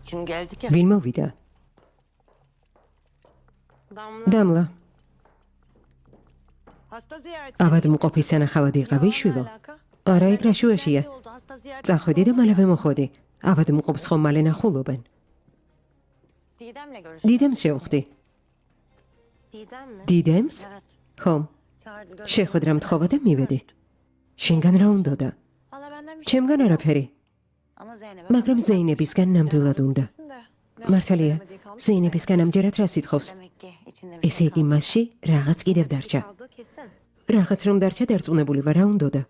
ვინ მოვიდა? დამლა. ავადმყოფის სანახავად იყავი შვილო? არა, ეგ რაშუაშია. წახვედი და მალევე მოხვედი. ავადმყოფს ხომ მალე ნახულობენ. დიდემს შევხვდი. დიდემს? ხომ. შეხვედრა მთხოვა და მივედი. შენგან რა უნდოდა? ჩემგან არაფერი. მაგრამ ზეინებისგან ნამდვილად უნდა. მართალია, ზეინებისგან ამჯერად რა სიტყვს? ესე იგი მასში რაღაც კიდევ დარჩა. რაღაც რომ დარჩა დარწმუნებული ვარ, რა უნდოდა?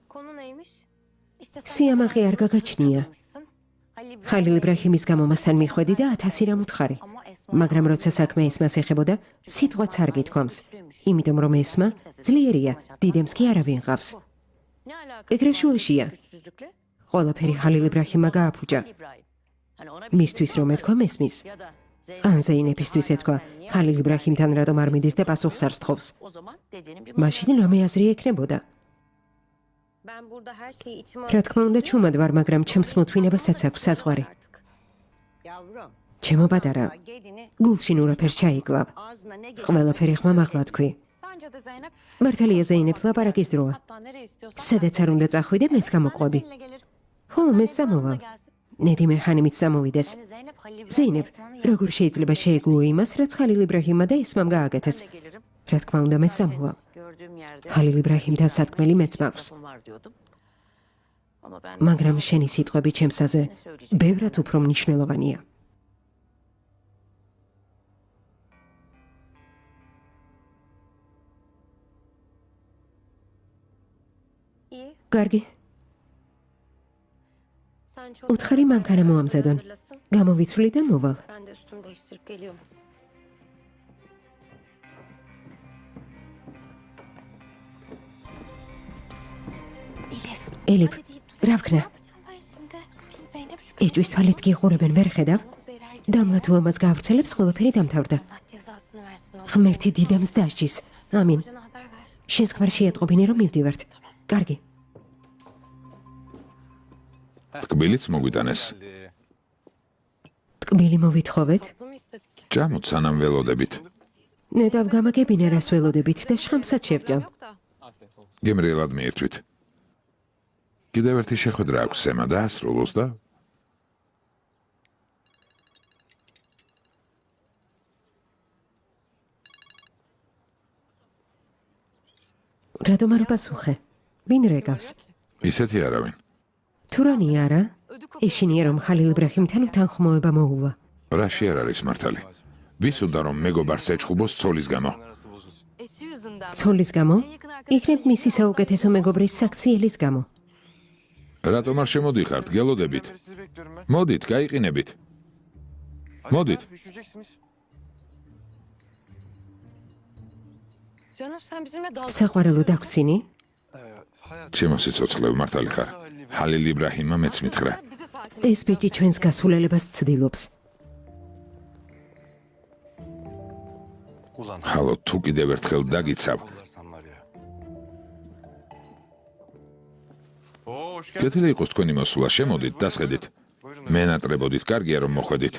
სიამაყე არ გაგაჩნია. ხალილ იბრაჰიმის გამო მასთან მიხვედი და 1000 რამ უთხარი. მაგრამ როცა საქმე ესმას ეხებოდა, სიტყვაც არ გითქვამს. იმიტომ რომ ესმა ძლიერია, დიდემს კი არავინ ყავს. ეგ რა შუაშია? ყველაფერი ხალილ იბრაჰიმმა გააფუჭა. მისთვის რომ ეთქვა მესმის. ან ზეინებისთვის ეთქვა, ხალილ იბრაჰიმთან რატომ არ მიდის და პასუხს არ სთხოვს. მაშინ რამე აზრი ექნებოდა. რა თქმა უნდა ჩუმად ვარ, მაგრამ ჩემს მოთმინებასაც აქვს საზღვარი. ჩემო პატარა, გულში ნურაფერს ჩაიკლავ. ყველაფერი ხმა მაღლა თქვი. მართალია ზეინებს ლაპარაკის დროა. სადაც არ უნდა წახვიდე, მეც გამოყვები. ხო, მეც წამოვალ. ნედიმე ხანიმიც წამოვიდეს. ზეინებ, როგორ შეიძლება შეეგუო იმას, რაც ხალილ იბრაჰიმმა და ესმამ გააკეთეს? რა თქმა უნდა, მეც წამოვალ. ხალილ იბრაჰიმთან სათქმელი მეც მაქვს. მაგრამ შენი სიტყვები ჩემსაზე ბევრად უფრო მნიშვნელოვანია. კარგი. უთხარი მანქანა მოამზადონ. გამოვიცვლი და მოვალ. ელიფ, რა ვქნა? ეჭვის თვალით გიყურებენ, ვერ ხედავ? დამლა თუ ამას გაავრცელებს, ყველაფერი დამთავრდა. ღმერთი დიდემს დასჯის. ამინ. შენს ქმარში ეტყობინე რომ მივდივართ. კარგი. ტკბილიც მოგვიტანეს. ტკბილი მოვითხოვეთ? ჭამოთ სანამ ველოდებით. ნედავ გამაგებინე რას ველოდებით და შხამსაც შევჭამ. გემრიელად მიირთვით. კიდევ ერთი შეხვედრა აქვს სემა და ასრულოს და რატომ არ პასუხე? ვინ რეკავს? ისეთი არავინ. თურანი არა? ეშინია რომ ხალილ იბრაჰიმთან უთანხმოება მოუვა. რაში არ არის მართალი? ვის უნდა რომ მეგობარს ეჭხუბოს ცოლის გამო? ცოლის გამო? იქნებ მისი საუკეთესო მეგობრის საქციელის გამო. რატომ არ შემოდიხართ, გელოდებით? მოდით, გაიყინებით. მოდით. საყვარელო დაგვრცინი? ჩემო სიცოცხლე მართალი ხარ. ხალილ იბრაჰიმმა მეც მითხრა. ეს ბიჭი ჩვენს გასულელებას ცდილობს. ხალო, თუ კიდევ ერთხელ დაგიცავ. კეთილი იყოს თქვენი მოსვლა, შემოდით, დასხედით. მენატრებოდით, კარგია რომ მოხვედით.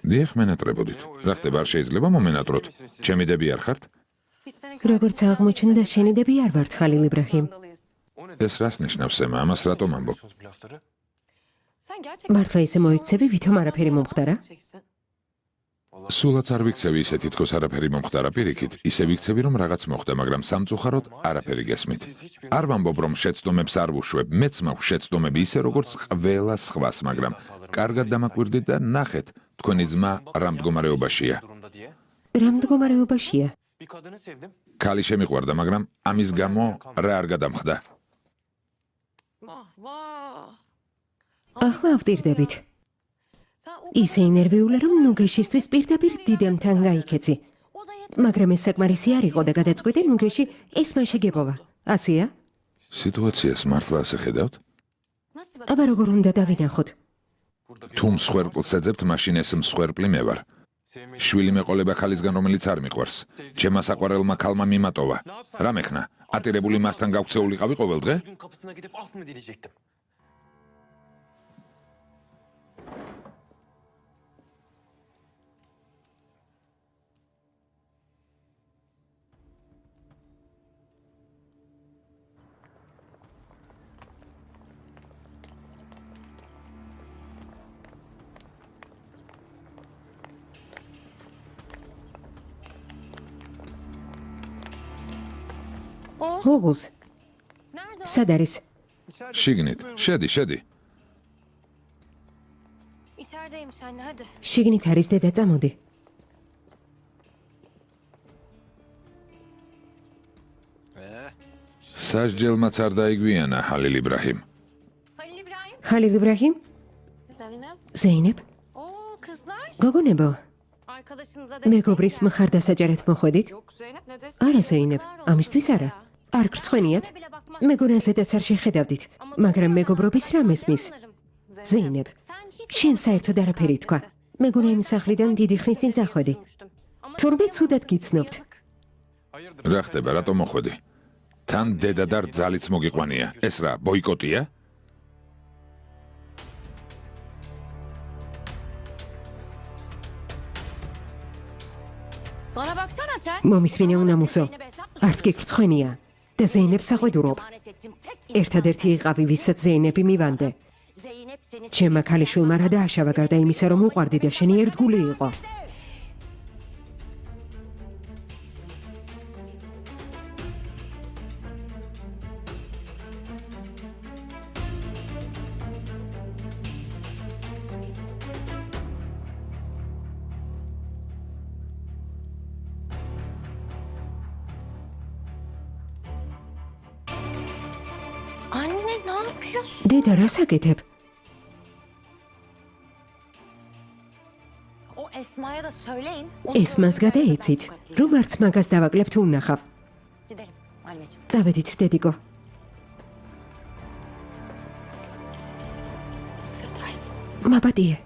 დიახ, მენატრებოდით. რა ხდება, არ შეიძლება მომენატროთ? ჩემი დები არ ხართ? როგორც აღმოჩნდა, შენი დები არ ვართ, ხალილ იბრაჰიმ. ეს რას ნიშნავს ემა? ამას რატომ ამბობ? მართლა ისე მოიქცევი, ვითომ არაფერი მომხდარა? სულაც არ ვიქცევი ისე თითქოს არაფერი მომხდარა, პირიქით, ისე ვიქცევი რომ რაღაც მოხდა, მაგრამ სამწუხაროდ არაფერი გესმით. არ ვამბობ რომ შეცდომებს არ ვუშვებ, მეც მაქვს შეცდომები ისე როგორც ყველა სხვას, მაგრამ კარგად დამაკვირდით და ნახეთ, თქვენი ძმა რა მდგომარეობაშია. რა მდგომარეობაშია? ქალი შემიყვარდა, მაგრამ ამის გამო რა არ გადამხდა. ახლა ავტირდებით. ისე ინერვიულა რომ ნუგეშისთვის პირდაპირ დიდემთან გაიქეცი. მაგრამ ეს საკმარისი არ იყო და გადაწყვიტე ნუგეში ესმა შეგებოვა. ასეა? სიტუაციას მართლა ასე ხედავთ? აბა როგორ უნდა დავინახოთ? თუ მსხვერპლს ეძებთ, მაშინ ეს მსხვერპლი მე ვარ. შვილი მეყოლება ქალისგან, რომელიც არ მიყვარს. ჩემმა საყვარელმა ქალმა მიმატოვა. რა მექნა? ატირებული მასთან გავქცეულიყავი ყოველ დღე? ოღუს სად არის? შიგნით, შედი. İçerideymiş anne hadi. შიგნით არის დედა, წამოდი. სასჯელმაც არ დაიგვიანა ჰალილ იბრაჰიმ. Halil İbrahim. ხალილ იბრაჰიმ? Zeynep. ზეინებ? Oo kızlar. გოგონებო, Arkadaşınıza მეგობრის მხარდასაჭერად მოხვედით? Yok Zeynep ne desin? არა ზეინებ, ამისთვის არა. არ გრცხვენიათ? მეგონაზედაც არ შეხედავდით, მაგრამ მეგობრობის რა მესმის? ზეინებ, შენ საერთოდ არაფერი თქვა. მეგონა იმ სახლიდან დიდი ხნის წინ წახვედი. თურმე ცუდად გიცნობთ. რა ხდება, რატომ მოხვედი? თან დედა და რძალიც მოგიყვანია. ეს რა, ბოიკოტია? Bana baksana sen. მომისმინე უნამუსო, არც კი გრცხვენია და ზეინებს საყვედურობ. Emanet ettim tek ერთადერთი იყავი, ვისაც ზეინები მივანდე. Zeynep seni ჩემმა ქალიშვილმა რა დააშავა გარდა იმისა, რომ უყვარდი და შენი ერთგული იყო. Anne ne yapıyorsun? დედა, რას აკეთებ? O Esma'ya da söyleyin. ესმას გადაეცით, რომ არც მაგას დავაკლებთ უნახავ. Gidelim anneciğim. წავედით, დედიკო. მაპატიე.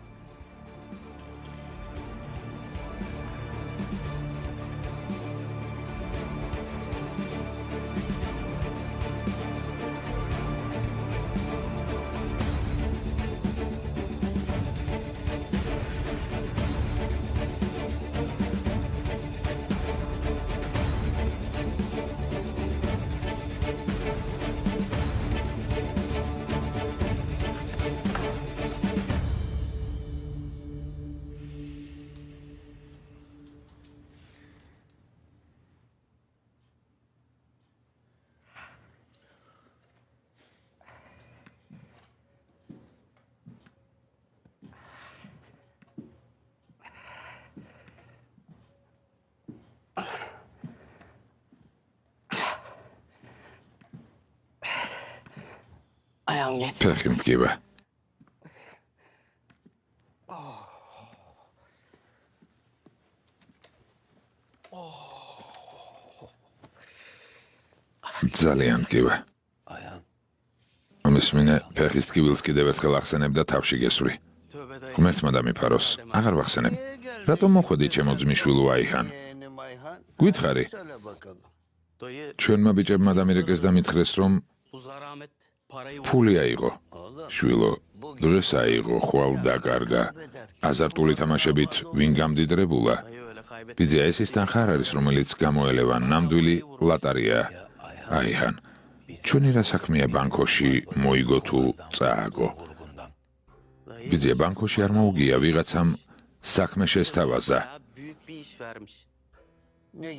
Ayağım geç. ფეხი მდგება. ძალიან მდგება. ამისმინე ფეხის ტკივილს კიდევ ერთხელ ახსენებ და თავში გესვრი. ღმერთმა დამიფაროს, აღარ ვახსენებ. რატომ მოხვედი ჩემო ძმისშვილო აიჰან? გითხარი, ჩვენმა ბიჭებმა დამირეკეს და მითხრეს, რომ ფული აიღო. შვილო, დღეს აიღო, ხვალ დაკარგა. აზარტული თამაშებით ვინ გამდიდრებულა? ბიძია, ეს ის თანხა არ არის, რომელიც გამოელევა ნამდვილი ლატარია. აიჰან, ჩვენი რა საქმეა ბანკოში მოიგო თუ წააგო? ბიძია, ბანკოში არ მოუგია, ვიღაცამ საქმე შესთავაზა.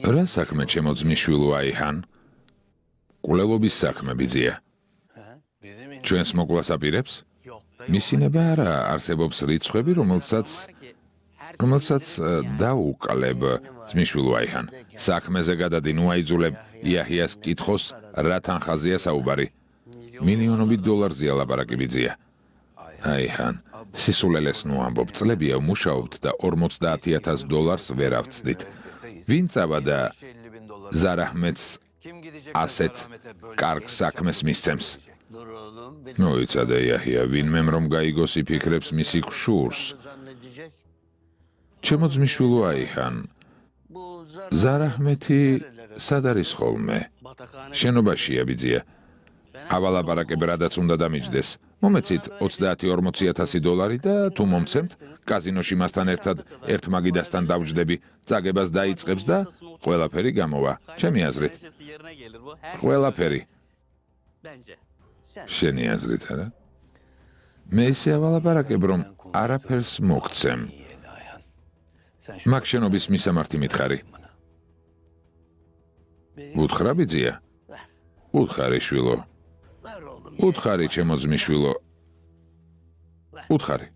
რა საქმე ჩემო ძმისშვილო აიჰან? კვლელობის საქმე, ბიძია. ჩვენს მოკლას აპირებს? მისინება არა, არსებობს რიცხვები, რომელსაც დაუკლებ ძმისშვილო აიჰან. საქმეზე გადადი, ნუ აიძულებ იაჰიას კითხოს, რა თანხაზეა საუბარი. მილიონობით დოლარზეა ლაპარაკი, ბიძია. აიჰან, სისულელეს ნუ ამბობ, წლებია ვმუშაობთ და 50,000 დოლარს ვერ ავწდით. ვინ წავადა ზარაჰმეთს ასეთ კარგ საქმეს მისცემს? მოიცადე იაჰია, ვინმემ რომ გაიგოს იფიქრებს მისი ქშურს. ჩემო ძმისშვილო აიჰან, ზარაჰმეთი სად არის ხოლმე? შენობაშია, ბიძია. ავალაპარაკებ რადაც უნდა დამიჯდეს. მომეცით 30-40,000 დოლარი და თუ მომცემთ, კაზინოში მასთან ერთად ერთ მაგიდასთან დავჯდები, წაგებას დაიწყებს და ყველაფერი გამოვა. ჩემი აზრით. ყველაფერი. შენი აზრით არა? მე ისე ავალაპარაკებ, რომ არაფერს მოგცემ. მაგ შენობის მისამართი მითხარი. უთხრა, ბიძია? უთხარი შვილო. უთხარი ჩემო ძმისშვილო. უთხარი.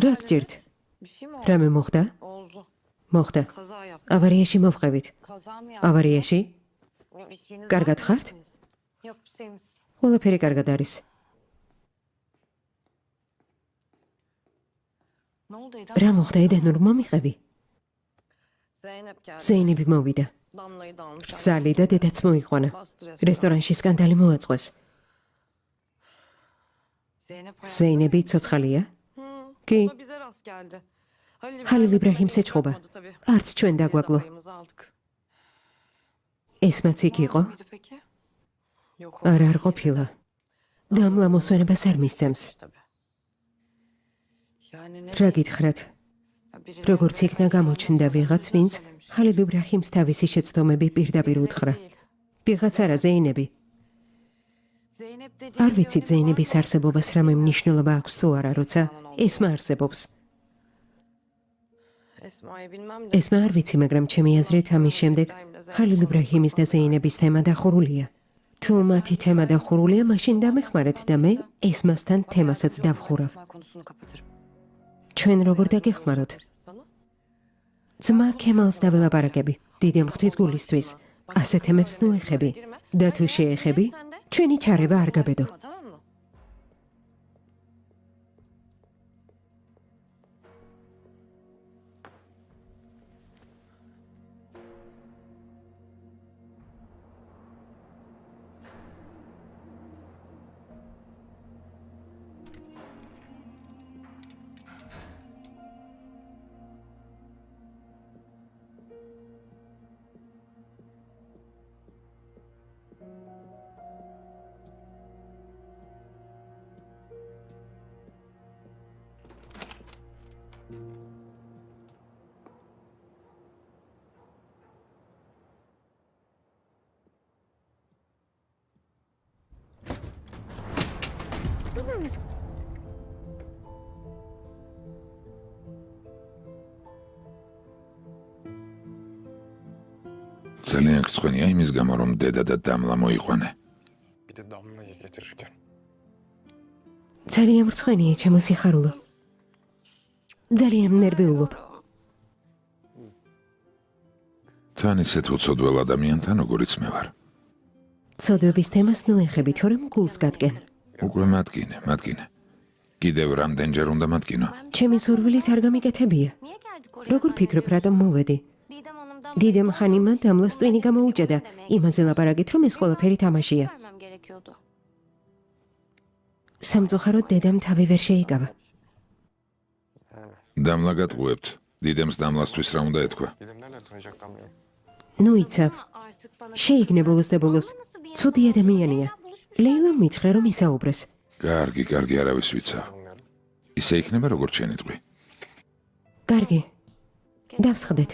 რა გჭირთ? რამე მოხდა? მოხდა. ავარიაში მოვყევით. ავარიაში? კარგად ხართ? ყველაფერი კარგად არის. რა მოხდა ედენურ მომიყევი? ზეინები მოვიდა. ზალი და დედაც მოიყვანა. რესტორანში სკანდალი მოაწყვეს. ზეინები ცოცხალია? კი. ხალილ იბრაჰიმს ეჩხობა. არც ჩვენ დაგვაკლო. ესმაც იქ იყო? არა არ ყოფილა. დამლა მოსვენებას არ მისცემს. რა გითხრათ? როგორც იქნა გამოჩნდა ვიღაც, ვინც ხალილ იბრაჰიმს თავისი შეცდომები პირდაპირ უთხრა. ვიღაც არა ზეინები. არ ვიცით ზეინების არსებობას რამე მნიშვნელობა აქვს თუ არა, როცა ესმა არსებობს. ესმა არ ვიცი, მაგრამ ჩემი აზრით ამის შემდეგ ხალილ იბრაჰიმის და ზეინების თემა დახურულია. თუ მათი თემა დახურულია, მაშინ დამეხმარეთ და მე ესმასთან თემასაც დავხურავ. ჩვენ როგორ დაგეხმაროთ? ძმა ქემალს დაველაპარაკები, დიდი მღვდლის გულისთვის. ასეთ თემებს ნუ ეხები და თუ შეეხები, ჩვენი ჩარევა არ გაბედო. ძალიან გწყვენია იმის გამო, რომ დედა და დამლა მოიყვანე. Bir de Damla'yı getirirken. ძალიან მრცხვენია ჩემო სიხარულო. ძალიან ნერვიულობ. თან ისეთ უცოდველ ადამიანთან, როგორიც მე ვარ. ცოდვების თემას ნუ ეხები, თორემ გულს გადგენ. უკვე მატკინე. კიდევ რამდენჯერ უნდა მატკინო? ჩემი ზურვილით არ გამიკეთებია. როგორ ფიქრობ, რატომ მოვედი? დიდემ ხანიმა დამლას ტვინი გამოუჭედა, იმაზე ლაპარაკით, რომ ეს ყველაფერი თამაშია. სამწუხაროდ დედამ თავი ვერ შეიკავა. დამლა გატყუებთ. დიდემს დამლასთვის რა უნდა ეთქვა? Dedemlerle tanıyacak Damla'yı. ნუ იცავ. შეიგნე ბოლოს და ბოლოს. ცუდი ადამიანია. ლეილა მითხრა რომ ისაუბრეს. კარგი, არავის ვიცავ. ისე იქნება როგორც შენი ტყვი. კარგი. დავსხდეთ.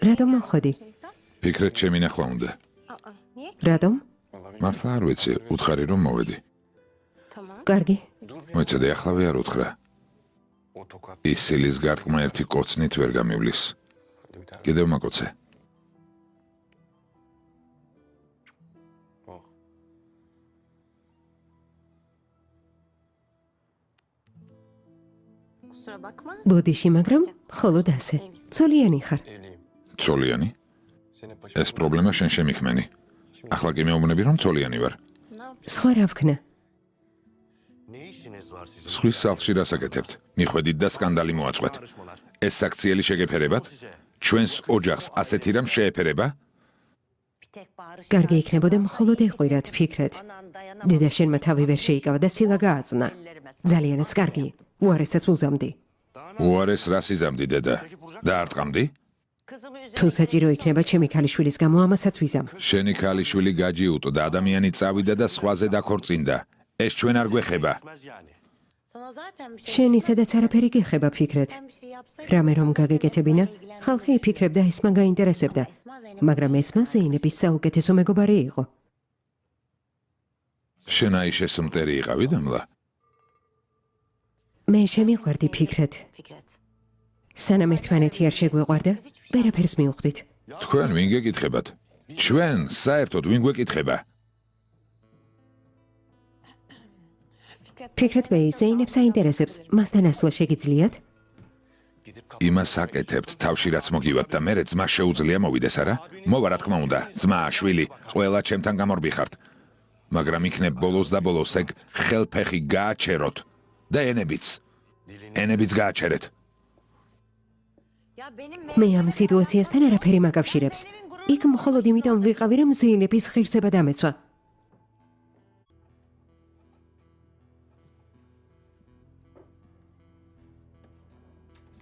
რატომ მოხვედი? ფიქრეთ ჩემი ნახვა უნდა. რატომ? მართლა არ ვიცი, უთხარი რომ მოვედი. კარგი. მოიცადე ახლავე არ უთხრა. O tokat. ის სილის გარტყმა ერთი კოცნით ვერ გამივლის. Hadi bir tane. კიდევ მაკოცე. Oh. ბოდიში, მაგრამ მხოლოდ ასე. ცოლიანი ხარ. Evliyim. ცოლიანი? Seni paşa. ეს პრობლემა შენ შემიქმენი. ახლა კი მეუბნები რომ ცოლიანი ვარ. სხვა რა ვქნა? Ne işiniz var sizin? სხვის სახლში რასაკეთებთ? მიხვედით და სკანდალი მოაწყვეთ. ეს საქციელი შეგეფერებათ? ჩვენს ოჯახს ასეთი რამ შეეფერება? კარგი იქნებოდა მხოლოდ ეყვირათ, ფიქრეთ. დედა შენმა თავი ვერ შეიკავა და სილა გააწნა. ძალიანაც კარგი. უარესაც უზამდი. უარეს რას იზამდი დედა? და არ ტყამდი? თუ საჭირო იქნება ჩემი ქალიშვილის გამო ამასაც ვიზამ. შენი ქალიშვილი გაჯიუტო და ადამიანი წავიდა და სხვაზე დაქორწინდა. ეს ჩვენ არ გვეხება. შენი სადაც არაფერი გეხება, ფიქრეთ. რამე რომ გაგეკეთებინა, ხალხი იფიქრებდა ესმა გაინტერესებდა, მაგრამ ესმა ზეინების საუკეთესო მეგობარი იყო. შენ აიშეს მტერი იყავი დამლა? მე შემიყვარდი, ფიქრეთ. სანამ ერთმანეთი არ შეგვეყვარდა, ვერაფერს მივხვდით. თქვენ ვინ გეკითხებათ? ჩვენ საერთოდ ვინ გვეკითხება? ფიქრეთ ბეი, ზეინებს აინტერესებს, მასთან ასვლა შეგიძლიათ? იმას აკეთებთ თავში რაც მოგივათ და მერე ძმა შეუძლია მოვიდეს, არა? მოვა რა თქმა უნდა, ძმა, შვილი, ყველა ჩემთან გამორბიხართ. მაგრამ იქნებ ბოლოს და ბოლოს ეგ ხელფეხი გააჩეროთ და ენებიც გააჩერეთ. მე ამ სიტუაციასთან არაფერი მაკავშირებს. იქ მხოლოდ იმიტომ ვიყავი, რომ ზეინების ღირსება დამეცვა.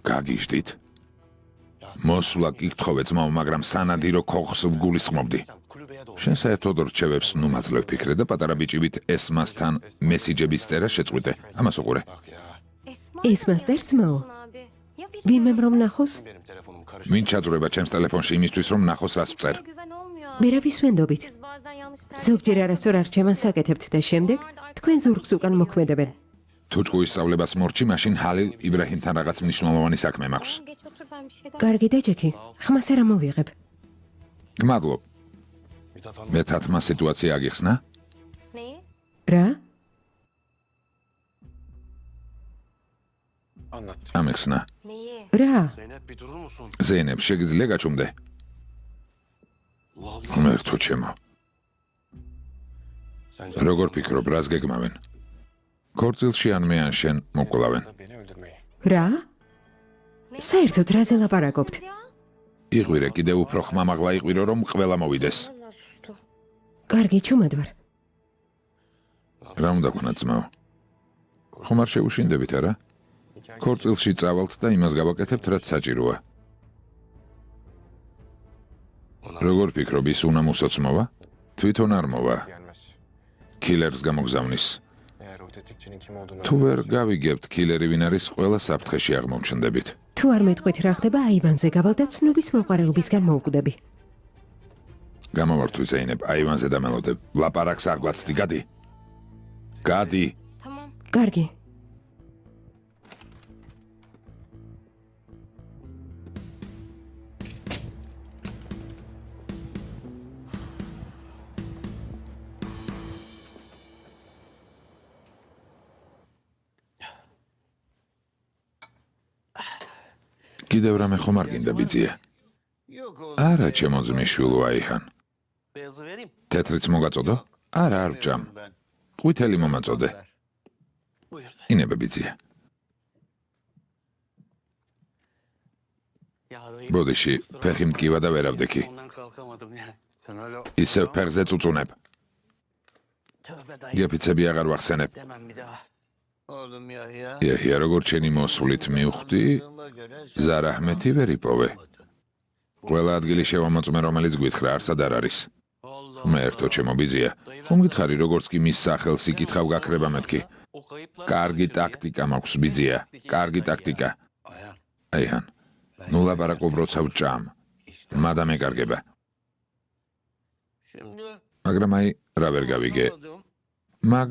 გაგიჟდით? მოსვლა გიქთხოვე ძმაო, მაგრამ სანადირო ქოხს ვგულისხმობდი. შენ საერთოდ რჩევებს ნუმაძლევ ფიქრე და პატარა ბიჭივით ესმასთან მესიჯების წერა შეწყვიტე. ამას უყურე. ესმას წერს ძმაო? ვინმემ რომ ნახოს? ვინ ჩაძრება ჩემს ტელეფონში იმისთვის რომ ნახოს რას ვწერ? ვერავის ვენდობით. ზოგჯერ არასწორ არჩევანს აკეთებთ და შემდეგ თქვენ ზურგს უკან მოქმედებენ. თუ ჭკუის სწავლებას მორჩი, მაშინ ჰალილ იბრაჰიმთან რაღაც მნიშვნელოვანი საქმე მაქვს. კარგი და ჯექი, ხმას არა მოვიღებ. გმადლობ. მეთათმა სიტუაცია აგიხსნა? რა? Anlat. ამიხსნა. რა? Zeynep bir durur musun? ზეინებ, შეგიძლია გაჩუმდე? ღმერთო ჩემო. Sence როგორ ფიქრობ, რას გეგმავენ? ქორწილში ან მე ან შენ მოკვლავენ. beni öldürmeyi. რა? საერთოდ რაზე ლაპარაკობთ? იყვირე, კიდევ უფრო ხმამაღლა იყვირო, რომ ყველა მოვიდეს. კარგი, ჩუმად ვარ. რა უნდა გქონათ ძმაო? ხომ არ შეუშინდებით, არა? ქორწილში წავალთ და იმას გავაკეთებთ, რაც საჭიროა. როგორ ფიქრობ, ის უნამუსოც მოვა? თვითონ არ მოვა. Gelmez. კილერს გამოგზავნის. Eğer o tetikçinin kim olduğunu თუ ვერ გავიგებთ კილერი ვინ არის, ყველა საფრთხეში აღმოჩნდებით. თუ არ მეტყვით რა ხდება, აივანზე გავალ და ცნობის მოყვარეობისგან მოვკვდები. გამოვართვი ზეინებ, აივანზე დამელოდებ. ლაპარაკს არ გვაცდი, გადი. გადი. კარგი. კიდევ რამე ხომ არ გინდა ბიძია? არა, ჩემო ძმისშვილო აიჰან. თეთრიც მოგაწოდო? არა, არ ვჭამ. ყვითელი მომაწოდე. ინებე ბიძია. ბოდიში, ფეხი მტკივა და ვერ ავდექი. Sen hala ისევ ფეხზე წუწუნებ. გეფიცები აღარ ვახსენებ. Oğlum Yahya. იაჰია, როგორ ჩენი მოსვლით მივხვდი, ზარაჰმეთი ვერ იპოვე. ყველა ადგილი შევამოწმე, რომელიც გვითხრა, არსად არ არის. ღმერთო ჩემო ბიძია, ხომ გითხარი, როგორც კი მის სახელს იკითხავ გაქრება მეთქი. კარგი ტაქტიკა მაქვს ბიძია, კარგი ტაქტიკა. აიჰან, ნუ ლაპარაკობ, როცა ვჭამ. მადამ ეკარგება. Şimdi მაგრამ აი, რა ვერ გავიგე. oldum. მაგ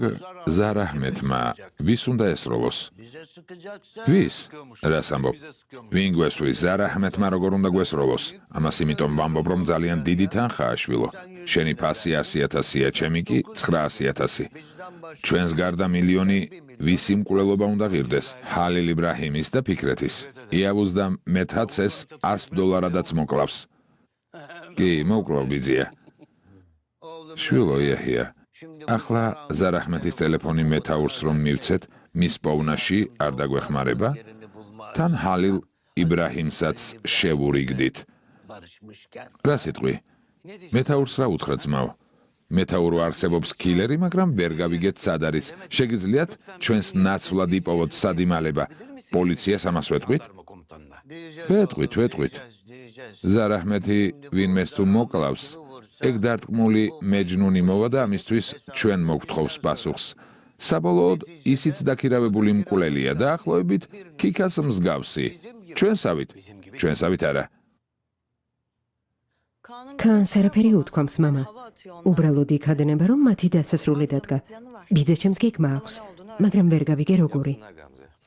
ზარაჰმეთმა ვის უნდა ესროლოს? Bize sıkacaksa. ვის? რას ამბობ? ვინ გვესვრის? ზარაჰმეთმა როგორ უნდა გვესროლოს? ამას იმიტომ ვამბობ, რომ ძალიან დიდი თანხაა შვილო. შენი ფასი 100,000-ია, ჩემი კი 900,000. ჩვენს გარდა მილიონი ვისი მკვლელობა უნდა ღირდეს? ჰალილ იბრაჰიმის და ფიქრეთის. იავუს და მეთაც ეს $100-დან მოკლავს. კი, მოკლავ ბიძია. Oğlum შვილო იაჰია. şimdi ახლა ზარაჰმეთის ტელეფონი მეთაურს რომ მივცეთ მის პოვნაში არ დაგვეხმარება yerini bulmaz. თან ჰალილ იბრაჰიმსაც შევურიგდით. Barışmışken. რა სიტყვი? მეთაურს რა უთხრა ძმაო? მეთაურო არსებობს კილერი, მაგრამ ვერ გავიგეთ სად არის. შეგიძლიათ ჩვენს ნაცვლად იპოვოთ სადიმალება. პოლიციას ამას ვეთქვით? komutanına. Diyeceğiz. ვეთყვით, oğlum, ვეთყვით. diyeceğiz. ზარაჰმეთი ვინმეს თუ მოკლავს, ეგ დარტყმული მეჯნუნი მოვა და ამისთვის ჩვენ მოგთხოვს პასუხს. საბოლოოდ ისიც დაქირავებული მკვლელია და ახლოებით ქიქას მსგავსი. ჩვენსავით არა. ქანს არაფერი უთქვამს მამა. უბრალოდ იქადნება, რომ მათი დასასრული დადგა. ბიძა ჩემს გეგმა აქვს, მაგრამ ვერ გავიგე როგორი.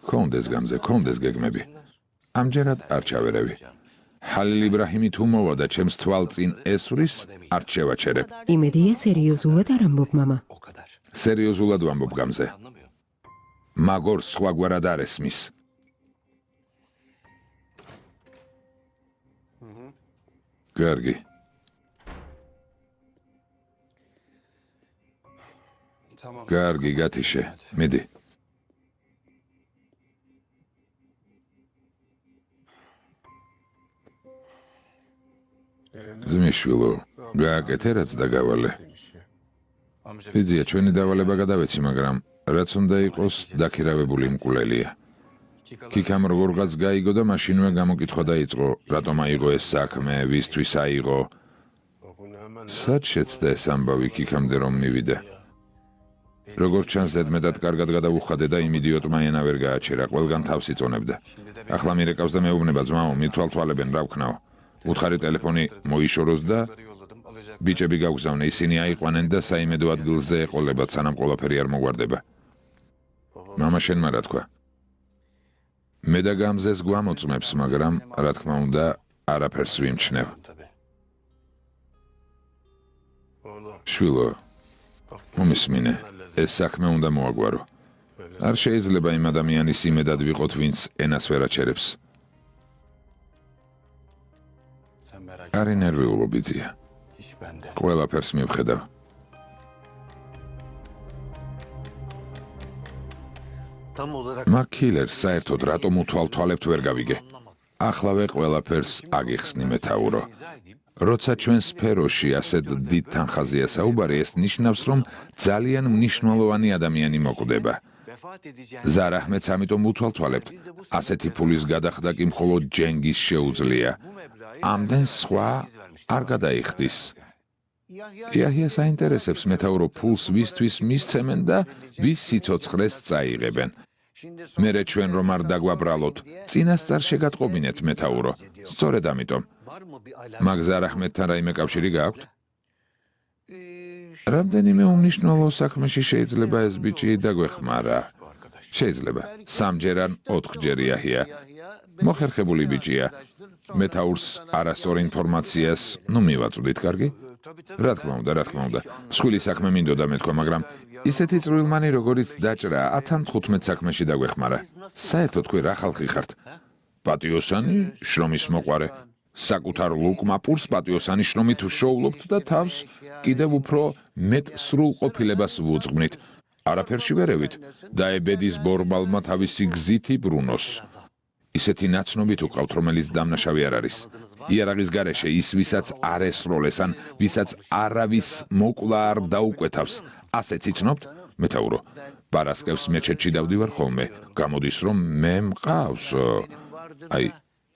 კონდეს გამზე, კონდეს გეგმები. ამჯერად არ ჩავერევი. ჰალილ იბრაჰიმი თუ მოვა და ჩემს თვალწინ ესვრის, არ შევაჩერებ. იმედია სერიოზულად არ ამბობ მამა. O kadar. სერიოზულად ვამბობ გამზე. Anlamıyor. მაგორ სხვაგვარად არ ესმის. კარგი. Tamam. კარგი, გათიშე. მიდი. ზმიშვილო, გააკეთე რაც დაგავალე. Amca იძია, ჩვენი დავალება გადავეცი, მაგრამ რაც უნდა იყოს, დაქირავებული მკვლელია. ქიქამ როგორღაც გაიგო და მაშინვე გამოკითხვა დაიწყო, რატომ აიღო ეს საქმე, ვისთვის აიღო. სად შეცდა ეს ამბავი ქიქამდე რომ მივიდა. როგორც ჩანს ზედმეტად კარგად გადაუხადე და იმ იდიოტმა ენა ვერ გააჩერა, ყველგან თავს იწონებდა. ახლა მირეკავს და მეუბნება ძმაო, მithვალთვალებენ რა ვქნაო. უთხარი ტელეფონი მოიშოროს და yolladım. Alacak. ბიჭები გაგვგზავნე, ისინი აიყვანენ და საიმედო ადგილზე ეყოლებათ, სანამ ყველაფერი არ მოგვარდება. მამა შენმა რა თქვა? მე და გამზეს გვამოწმებს, მაგრამ რა თქმა უნდა, არაფერს ვიმჩნევ. Tabii. Oğlum. შვილო, მომისმინე, ეს საქმე უნდა მოაგვარო. არ შეიძლება იმ ადამიანის იმედად ვიყოთ, ვინც ენას ვერ აჩერებს. Sen merak არ ინერვიულობ იძია. iş bende. ყველაფერს მივხედავ. Tam olarak მაგ კილერს საერთოდ რატომ უთვალთვალებთ ვერ გავიგე. ახლავე ყველაფერს აგიხსნი მეთაურო. როცა ჩვენ სფეროში ასეთ დიდ თანხაზეა საუბარი, ეს ნიშნავს, რომ ძალიან მნიშვნელოვანი ადამიანი მოკვდება. Vefat edeceğim. ზარ აჰმედს ამიტომ უთვალთვალებთ. ასეთი ფულის გადახდა კი მხოლოდ ჯენგის შეუძლია. ამდენ სხვა არ გადაიხდის. იაჰია საინტერესებს მეთაურო ფულს ვისთვის მისცემენ და ვის სიცოცხლეს წაიღებენ. მერე ჩვენ რომ არ დაგვაბრალოთ, წინასწარ შეგატყობინეთ მეთაურო. სწორედ ამიტომ. var mı bir alaka? მაგ ზარ აჰმედთან რაიმე კავშირი გააქვთ? რამდენიმე უმნიშვნელო საქმეში შეიძლება ეს ბიჭი დაგვეხმარა. შეიძლება. სამჯერ ან 4ჯერ იაჰია. მოხერხებული ბიჭია. მეთაურს არასწორ ინფორმაციას ნუ მივაწვდით, კარგი? რა თქმა უნდა, რა თქმა უნდა. მსხვილი საქმე მინდოდა მეთქვა, მაგრამ ისეთი წვრილმანი როგორიც დაჭრა 10-15 საქმეში დაგვეხმარა. საერთოდ თქვენ რა ხალხი ხართ? პატიოსანი, შრომის მოყვარე. საკუთარ ლუკმაპურს პატიოსანი შრომით შოულობთ და თავს კიდევ უფრო მეტ სრულყოფილებას ვუძღვნით. არაფერში ვერევით. დაებედის ბორბალმა თავისი გზით იბრუნოს. ისეთი ნაცნობი თუ ყავთ, რომელიც დამნაშავე არ არის. იარაღის გარეშე ის, ვისაც არ ესროლეს, ან ვისაც არავის მოკლა არ დაუკვეთავს, ასეც იცნობთ? მეთაურო, პარასკევს მეჩეთში დავდივარ ხოლმე. გამოდის, რომ მე მყავს. აი,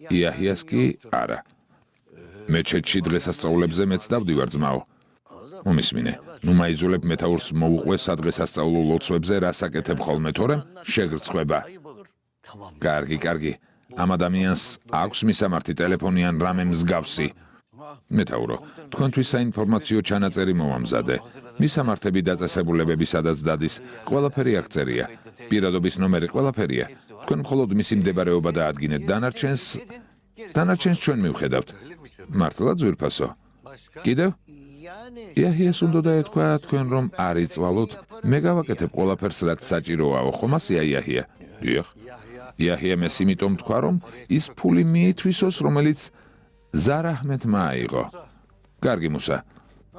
იაჰიას კი არა. მეჩეთში დღესასწაულებზე მეც დავდივარ ძმაო. მომისმინე, ნუ მაიძულებ მეთაურს მოუყვე სადღესასწაულო ლოცვებზე რას აკეთებ ხოლმე, თორემ შეგრცხვება. კარგი, კარგი. ამ ადამიანს აქვს მისამართი ტელეფონი ან რამე მსგავსი. მეთაურო, თქვენთვის საინფორმაციო ჩანაწერი მოვამზადე. მისამართები დაწესებულებები სადაც დადის, ყველაფერი აღწერია. პირადობის ნომერი ყველაფერია. თქვენ მხოლოდ მისი მდებარეობა დაადგინეთ, დანარჩენს ჩვენ მივხედავთ. მართლა ძვირფასო. კიდევ? იაჰიას უნდა დაეთქვა თქვენ რომ არ იწვალოთ, მე გავაკეთებ ყველაფერს რაც საჭიროა, ხო მასია იაჰია? დიახ. იაჰია მეს იმიტომ თქვა რომ ის ფული მიითვისოს, რომელიც ზარ აჰმედმა აიღო. კარგი მუსა.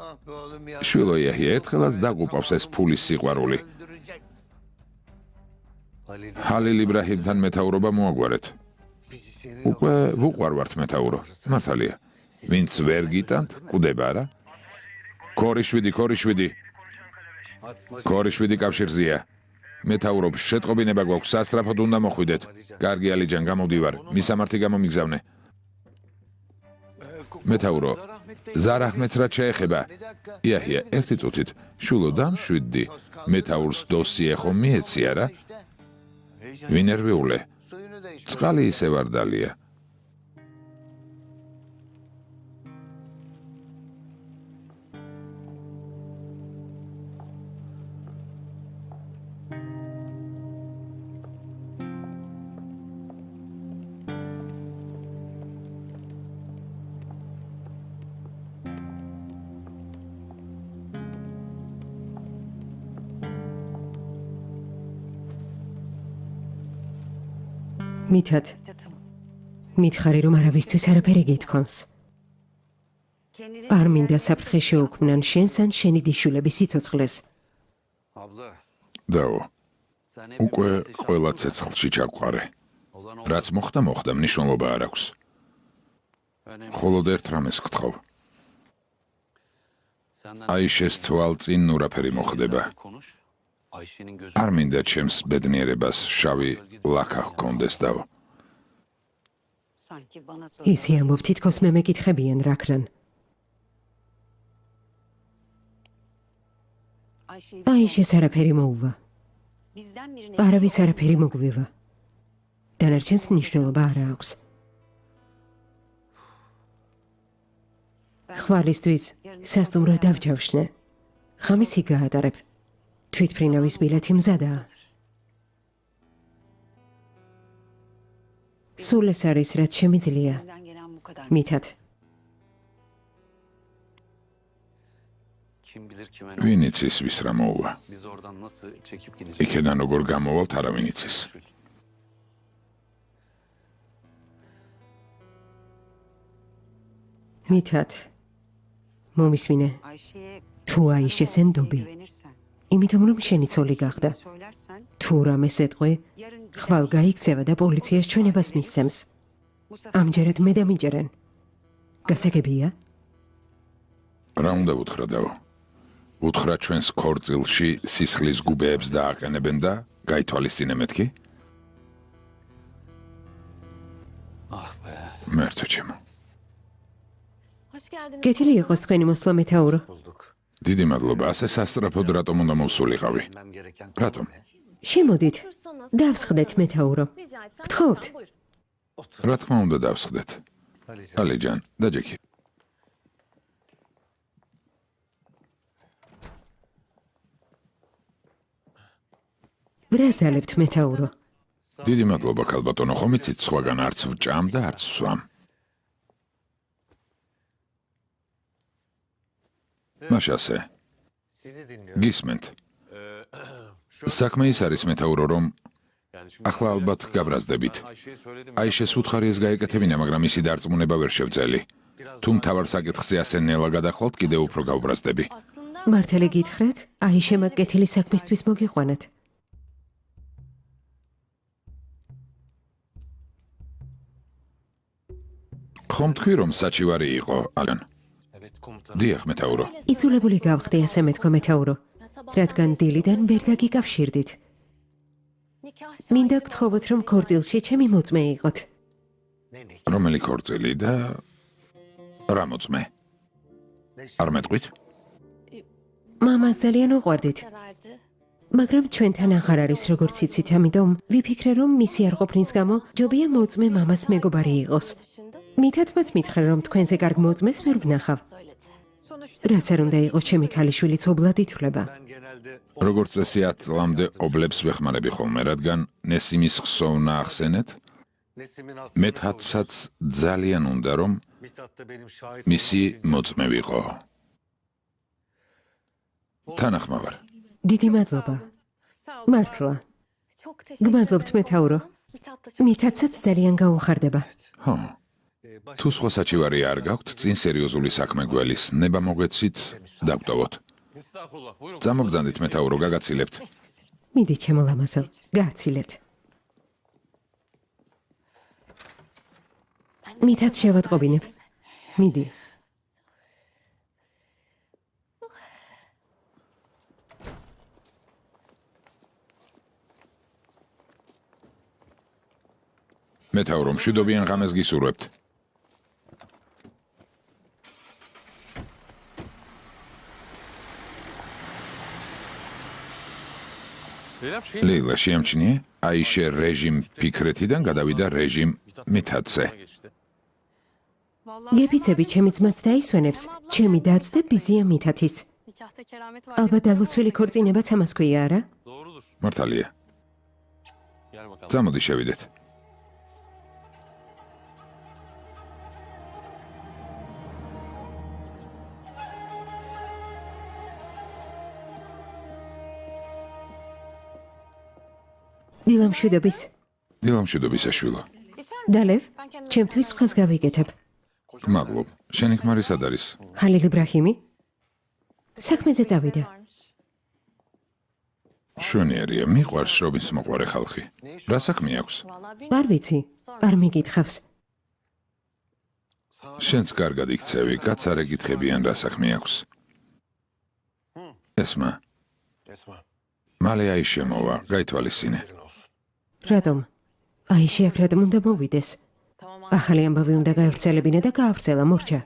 Ah be oğlum ya. შვილო იაჰია ერთხელაც დაგუპავს ეს ფულის სიყვარული. Halil ჰალილ იბრაჰიმთან მეთაურობა მოაგვარეთ. უკვე ვუყვარვართ მეთაურო. მართალია. ვინც ვერ გიტანთ, კვდება რა? ქორიშვიდი. ქორიშვიდი კავშირზეა. მეთაურობ, შეტყობინება გვაქვს, სასწრაფოდ უნდა მოხვიდეთ. კარგი ალიჯან, გამოდივარ. მისამართი გამომიგზავნე. მეთაურო, ზარ აჰმედს რა შეეხება? იაჰია, ერთი წუთით. შულო დამშვიდდი. მეთაურს დოსიე ხომ მიეცია რა? ვინერვიულე. suyunu da iç. წყალი ისევ არ დალია. მითად მითხარი რომ არავისთვის არაფერი გითქვამს. არ მინდა საფრთხე შეუქმნან შენს ან შენი დიშვილების სიცოცხლეს. Abla. დაო, Sen უკვე ყველა ცეცხლში ჩაგვყარე. რაც მოხდა, მნიშვნელობა არ აქვს. მხოლოდ ერთ რამეს გთხოვ. აიშეს თვალწინ ნურაფერი მოხდება. Ayşe'nin gözü. არ მინდა ჩემს ბედნიერებას შავი ლაქა ჰქონდეს დაო. Sanki bana sor. ისი ამბობ თითქოს მე მეკითხებიან რაქნან. აიშეს არაფერი მოუვა. Bizden birine არავის არაფერი მოგვივა. დანარჩენს მნიშვნელობა არ აქვს. ხვალისთვის სასტუმრო დავჯავშნე. ხამისი გაატარებ. თვითფრინავის ბილეთი მზადაა. სულ ეს არის რაც შემიძლია. elimden gelen bu kadar. მითად Kim bilir kime ne. ვინ იცის ვის რა მოუვა. Biz oradan nasıl çekip gideceğiz? იქედან როგორ გამოვალთ არავინ იცის. მითად მომისმინე Ayşe'ye თუ აიშეს ენდობი güvenirsen, იმიტომ რომ შენი ცოლი გახდა söylersen თუ რამეს ეტყვი yarın ხვალ გაიქცევა და პოლიციას ჩვენებას მისცემს bu sefer ამჯერად მე დამიჯერენ გასაგებია რა უნდა უთხრა დაო? უთხრა ჩვენს ქორწილში სისხლის გუბეებს დააყენებენ და გაითვალისწინე მეთქი? Ah be. მერთო ჩემო. Hoş geldiniz. გეთილი იყოს თქვენი მოსვლა მეთაურო Bulduk. დიდი მადლობა, ასე სასწრაფოდ rატომ უნდა მოვსულიყავი? Bilmem gereken Ratom. konu ne? შემოდით Otursanız. დავსხდეთ მეთაურო Rica etsem. გთხოვთ. Buyur. რა თქმა უნდა დავსხდეთ. Alican. ალიჯან, დაჯექი. რას დალებთ მეთაურო დიდი მადლობა ქალბატონო, ხომ იცით სხვაგან არც ვჭამ და არც სვამ. მაშასე, Sizi dinliyorum. გისმენთ. საქმე ის არის მეთაურო, რომ Yani şimdi ახლა ალბათ გაბრაზდებით. Ayşe'ye söyledim. აიშეს უთხარიეს გაეკეთებინა, მაგრამ ისი დარწმუნება ვერ შევძელი. თუ მთავარ საკითხზე ასე ნელა გადახვალთ, კიდევ უფრო გავბრაზდები. Aslında მართალი გითხრათ აიშემა კეთილი საქმისთვის მოგიყვანათ ხომ თქვი რომ საჩივარი იყო, ალან? Evet komutanım. დიახ, მეთაურო. იძულებული გავხდი ასე მეთქვა მეთაურო რადგან დილიდან ვერ დაგიკავშირდით nikah მინდა გთხოვოთ რომ ქორწილში ჩემი მოწმე იყოთ Ne ne? რომელი ქორწილი და რა მოწმე? არ მეტყვით? მამას ძალიან უყვარდით severdi. მაგრამ ჩვენთან აღარ არის როგორც იცით ამიტომ ვიფიქრე რომ მისი არ ყოფნის გამო ჯობია მოწმე მამას მეგობარი იყოს Düşündüm. მითათმაც მითხრა რომ თქვენზე კარგ მოწმეს ვერ ვნახავ Söyledi. Sonuçta რაც არ უნდა იყოს ჩემი ქალიშვილიც ობლად ითვლება Ben genelde როგორც წესი 10 წლამდე ობლებს ვეხმარები ხოლმე, რადგან ნესიმის ხსოვნა ახსენეთ, Nesim'in მეთათსაც ძალიან უნდა რომ Mithat da benim şahit მისი მოწმე ვიყო. თანახმავარ. დიდი მადლობა sağ ol. მართლა Çok teşekkür გმადლობთ ederim მეთაურო komutanım. Mithat da çok მითათსაც ძალიან გაუხარდება ხო. თუ სხვა საჩივარი არ გაქვთ, წინ სერიოზული საქმე გველის, ნება მოგეცით, დავტოვოთ. Estağfurullah. Buyurun. წამოგზავნით მეთაურო, გაგაცილებთ. მიდი ჩემო ლამაზო გააცილეთ მითაც შევატყობინებ მიდი მეთაურო, მშვიდობიან ღამეს გისურვებთ. Leyla'm şey ლეილა შეამჩნიე, აიშე რეჟიმ ფიქრეთიდან გადავიდა რეჟიმ მითათზე. geçti. გეფიცები ჩემი ძმაც დაისვენებს ჩემი დაც და ბიზია მითათის nikahta keramet var. ალბათ დალოცვილი ქორწინებაც ამას ქვია არა Doğrudur. მართალია. Gel bakalım. წამოდი შევიდეთ. დილამშვიდობის დილამშვიდობისაშვილო. დალევ, ჩემთვის სხვას გავიკეთებ. მადლობ. შენი ქმარი სად არის? ხალილ იბრაჰიმი? საქმეზე წავიდა. შვენიერია, მიყვარს შრომის მოყვარე ხალხი. რა საქმე აქვს? არ ვიცი, არ მიგითხავს. შენც კარგად იქცევი, კაც არ ეკითხებიან რა საქმე აქვს. ესმა, მალე აიშე მოვა, გაითვალისწინე. რატომ? აიში აქ რატომ უნდა მოვიდეს? ახალი ამბავი უნდა გაევრცელებინა და გაავრცელა, მორჩა.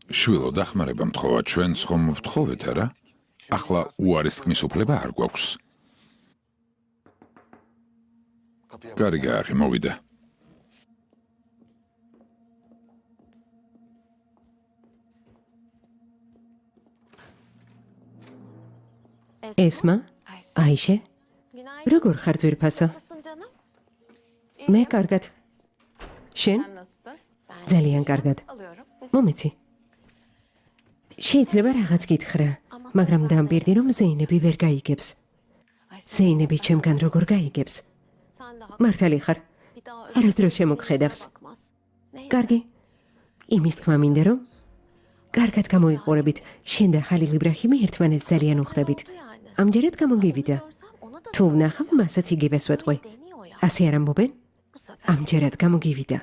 შვილო, დახმარება მთხოვა, ჩვენც ხომ ვთხოვეთ არა? ახლა უარის თქმის უფლება არ გვაქვს. კარი გააღი, მოვიდა. ესმა? აიშე? როგორ ხარ ძვირფასო? მე კარგად. შენ? ძალიან კარგად. მომეცი. შეიძლება რაღაც გითხრა, მაგრამ დამბირდი რომ ზეინები ვერ გაიგებს. ზეინები ჩემგან როგორ გაიგებს? მართალი ხარ? არასდროს შემოგხედავს. კარგი. იმის თქმა მინდა რომ კარგად გამოიყურებით, შენ და ხალილ იბრაჰიმი ერთმანეთს ძალიან უხდებით. ამჯერად გამოგივიდა. თუ ვნახავ, მასაც იგივეს ვეტყვი. ასე არ ამბობენ? ამჯერად გამოგივიდა.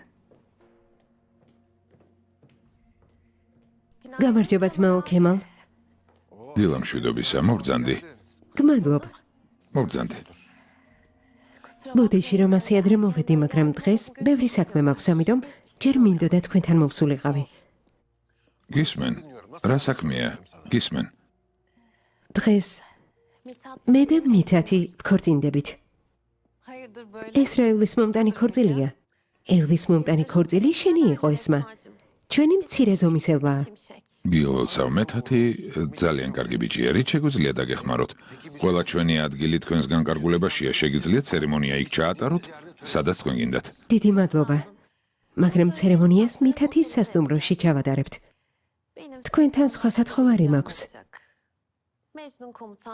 გამარჯობა ძმაო ქემალ. დილამშვიდობისა, მოგძანდი. გმადლობ. მოგძანდი. ბოდიში რომ ასე ადრე მოვედი, მაგრამ დღეს ბევრი საქმე მაქვს, ამიტომ ჯერ მინდოდა თქვენთან მოვსულიყავი. გისმენ, რა საქმეა? გისმენ. დღეს მე და მითათი ვქორწინდებით. ეს რა ელვის მომტანი ქორწილია? ელვის მომტანი ქორწილი შენი იყო ესმა. ჩვენი მცირე ზომის ელვაა. გიოლცავ მეთათი ძალიან კარგი ბიჭია, რით შეგვიძლია დაგეხმაროთ? ყველა ჩვენი ადგილი თქვენს განკარგულებაშია, შეგიძლიათ ცერემონია იქ ჩაატაროთ, სადაც თქვენ გინდათ. დიდი მადლობა. მაგრამ ცერემონიას მითათის სასტუმროში ჩავატარებთ. თქვენთან სხვა სათხოვარი მაქვს.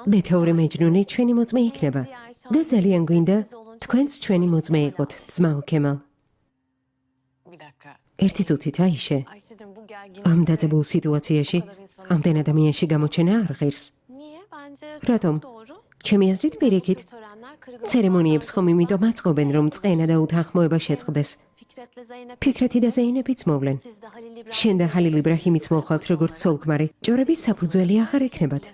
მეთაური მეჯნუნი ჩვენი მოწმე იქნება და ძალიან გვინდა თქვენც ჩვენი მოწმე იყოთ, ძმაო ქემალ. ერთი წუთით აიშე. ამ დაძაბულ სიტუაციაში ამდენ ადამიანში გამოჩენა არ ღირს. რატომ? ჩემი აზრით პირიქით, ცერემონიებს ხომ იმიტომ აწყობენ, რომ წყენა და უთანხმოება შეწყდეს. ფიქრეთი და ზეინებიც მოვლენ. შენ და ხალილ იბრაჰიმიც მოხვალთ როგორც ცოლ-ქმარი, ჭორების საფუძველი აღარ ექნებათ.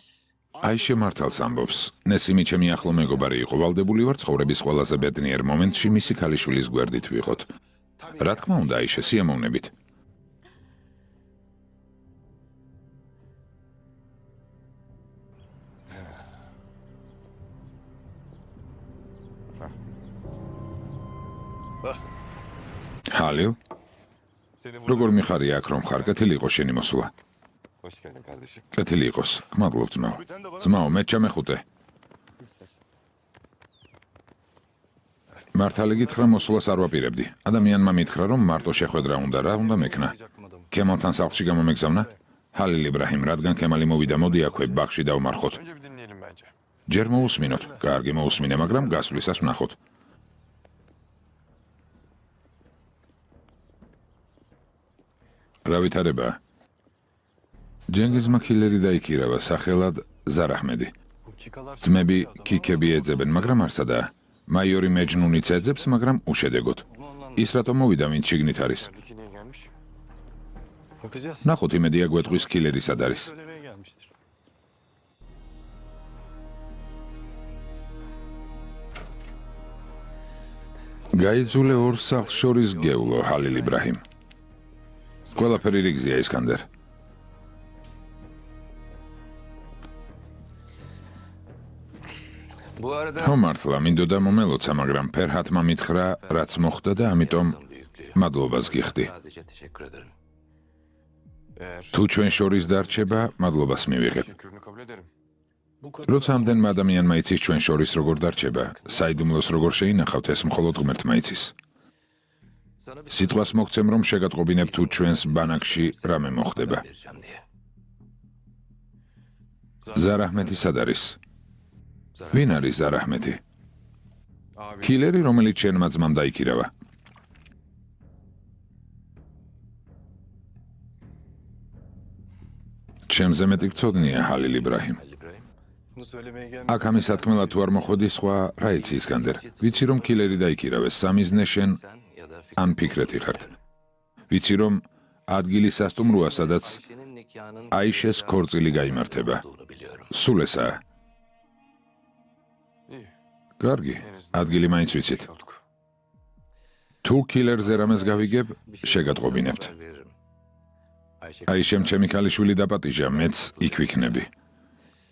აიშე მართალს ამბობს. ნესიმი ჩემი ახლო მეგობარი იყო, ვალდებული ვარ ცხოვრების ყველაზე ბედნიერ მომენტში მისი ქალიშვილის გვერდით ვიყოთ. რა თქმა უნდა, აიშე, სიამოვნებით. ხალილ, როგორ მიხარია აქ რომ ხარ? კეთილი იყო შენი მოსვლა. კეთილი იყოს. გმადლობ ძმაო. ძმაო, მე ჩამეხუტე. მართალი გითხრა, მოსვლას არ ვაპირებდი. ადამიანმა მითხრა, რომ მარტო შეხვედრა უნდა, რა უნდა მექნა. ქემალთან სახლში გამომეგზავნა? ხალილ იბრაჰიმ, რადგან ქემალი მოვიდა, მოდი აქვე ბაღში დავმარხოთ. ჯერ მოусმინოთ. კარგი, მოусმინე, მაგრამ გასვლისას ვნახოთ. რა ვითარებაა? ჯენგიზმა ქილერი დაიქირავა, სახელად ზარაჰმედი. ძმები ქიქები ეძებენ, მაგრამ არ სადაა. მაიორი მეჯნუნიც ეძებს, მაგრამ უშედეგოდ. ის რატომ მოვიდა, ვინც შიგნით არის? ნახოთ, იმედია გვეტყვის ქილერი სად არის. გაიძულე ორ სახლს შორის გევლო, ხალილ იბრაჰიმ. ყველაფერი რიგზია, ისკანდერ. ხო მართლა, მინდოდა მომელოცა, მაგრამ ფერჰათმა მითხრა, რაც მოხდა და ამიტომ მადლობას გიხდი. თუ ჩვენ შორის დარჩება, მადლობას მივიღებ. როცა ამდენმა ადამიანმა იცის ჩვენ შორის როგორ დარჩება, საიდუმლოს როგორ შეინახავთ, ეს მხოლოდ ღმერთმა იცის. სიტყვას მოგცემ, რომ შეგატყობინებ თუ ჩვენს ბანაკში რამე მოხდება. ზარაჰმეთი სად არის? ვინ არის ზარაჰმეთი? კილერი, რომელიც შენმა ძმამ დაიქირავა. ჩემზე მეტი გწოდნია ჰალილ იბრაჰიმ. Bunu söylemeye gelmedim. აქ ამის სათქმელად თუ არ მოხოდი სხვა რა იცი ისკანდერ. ვიცი რომ კილერი დაიქირავეს, სამიზნე შენ ან ფიქრეთი ხართ. ვიცი რომ ადგილი სასტუმროა, სადაც აიშეს ქორწილი გაიმართება. სულ ესაა. İyi. კარგი, ადგილი მაინც ვიცით. თუ კილერზე რამეს გავიგებ, შეგატყობინებთ. აიშემ ჩემი ქალიშვილი დაპატიჟა, მეც იქ ვიქნები.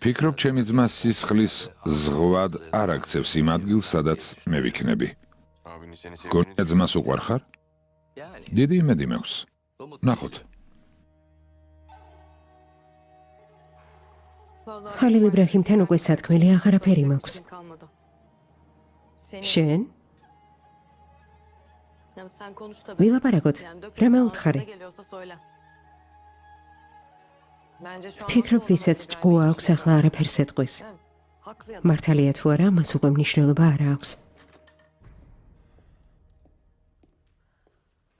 ფიქრობ, ჩემი ძმა სისხლის ზღვად არ აქცევს იმ ადგილს, სადაც მე ვიქნები. Abinin seni sevdiğini გონია ძმას უყვარ ხარ? დიდი იმედი მაქვს. ნახოთ. Vallahi ჰალილ იბრაჰიმთან უკვე სათქმელი აღარაფერი მაქვს. kalmadı. Senin შენ Ya sen konuş tabii. ვილაპარაკოთ, Yani dök რა ağzına მეუთხარი? ne geliyorsa söyle. Bence şu an ფიქრობ, ვისაც ჭკუა აქვს, ახლა არაფერს ეტყვის. Haklı ya. მართალია თუ არა, მას უკვე მნიშვნელობა არ აქვს.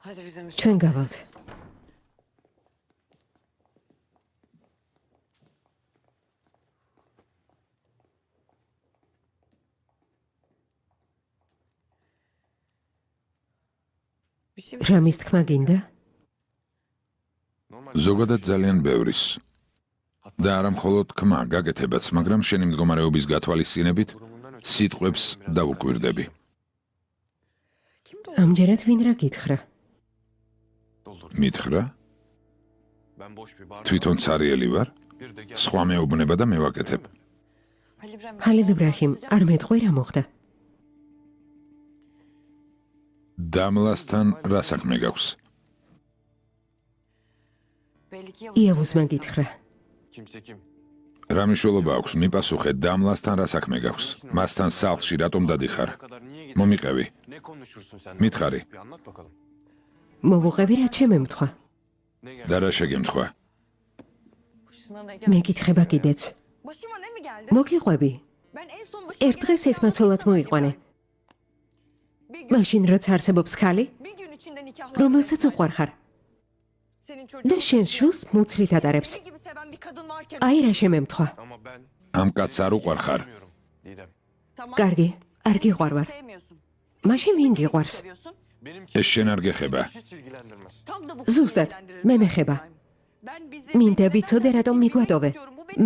Hadi bizim için. ჩვენ გავალთ. bir şey რამის თქმა გინდა? ზოგადად ძალიან ბევრის. და არა მხოლოდ თქმა, გაკეთებაც, მაგრამ შენი მდგომარეობის გათვალისწინებით სიტყვებს დავუკვირდები. ამჯერად ვინ რა გითხრა? მითხრა, ben boş bir bar. თვითონ цаრიელი ვარ, Bir de gel. სხვა მეუბნება და მე ვაკეთებ. Halil İbrahim. ჰალილ იბრაჰიმ, არ მეტყვი რა მოხდა? დამლასთან რა საქმე გაქვს? Belli ki Yavuz. იავუსმა გითხრა. Kimse kim? რა მნიშვნელობა აქვს, მიპასუხე, დამლასთან რა საქმე გაქვს? მასთან სახლში რატომ დადიხარ? Ne kadar niye gittin? მომიყევი, Ne konuşursun sen? მითხარი. Bir anlat bakalım. მოვუყევი რა შემემთხვა. Ne geldi? და რა შეგემთხვა? başına ne მე geldi? გითხება კიდეც. Başıma ne mi geldi? მოგიყვები? Ben en son başıma ერთ დღეს ეს მაცოლად მოიყვანე. Bir gün, მაშინ როცა არსებობს ქალი, bir gün içinde nikahlanacak. რომელსაც უყვარ ხარ Senin და çocuğun შენს შვილს მუცლით ატარებს. seni gibi seven bir kadın varken. აი რა შემემთხვა. Ama ben ამ კაცს არ უყვარ ხარ? bilmiyorum. Didem. Tamam. კარგი, არ გიყვარვარ. Sevmiyorsun. მაშინ ვინ გიყვარს? Seviyorsun. Benimki ეს შენ არ გეხება. hiç ilgilendirmez. Tam da bu ზუსტად, ilgilendirir. მე მეხება. Ben bizi მინდა ვიცოდე რატომ მიგვატოვე.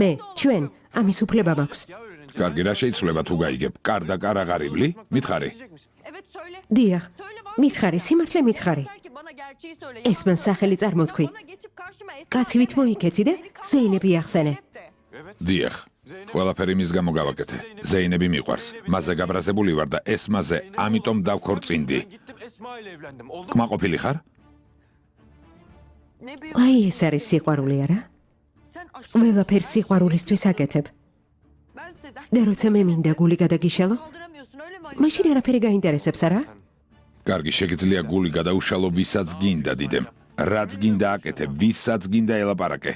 მე, ჩვენ, ამის უფლება მაქვს. Ya öğrenince კარგი, რა შეიძლება თუ გაიგებ? კარ და კარ აღარიბლი? მითხარი. diyecek misin? Evet söyle. დიახ, Söyle bana. მითხარი, სიმართლე მითხარი. Yeter ki bana gerçeği söyle. ეს მან სახელი წარმოთქვი. Bana geçip karşıma Esma კაცივით deme. მოიქეცი და ზეინები ახსენე. Hep de. დიახ, ყველაფერი მის გამო გავაკეთე. ზეინები მიყვარს. მასზე გაბრაზებული ვარ და ეს მასზე, ამიტომ დავქორწინდი. Ben gittim Esma ile evlendim. Oldu mu? კმაყოფილი ხარ? Ne büyük. აი ეს არის სიყვარული არა? Sen aşırı. ყველაფერს სიყვარულისთვის აკეთებ. Ben size dert და როცა მე მინდა guli გადაგიშალო, kaldıramıyorsun öyle mi? მაშინ არაფერი გაინტერესებს არა? კარგი, შეგიძლია გული გადაუშალო, ვისაც გინდა დიდემ. რაც გინდა აკეთებ, ვისაც გინდა ელაპარაკე.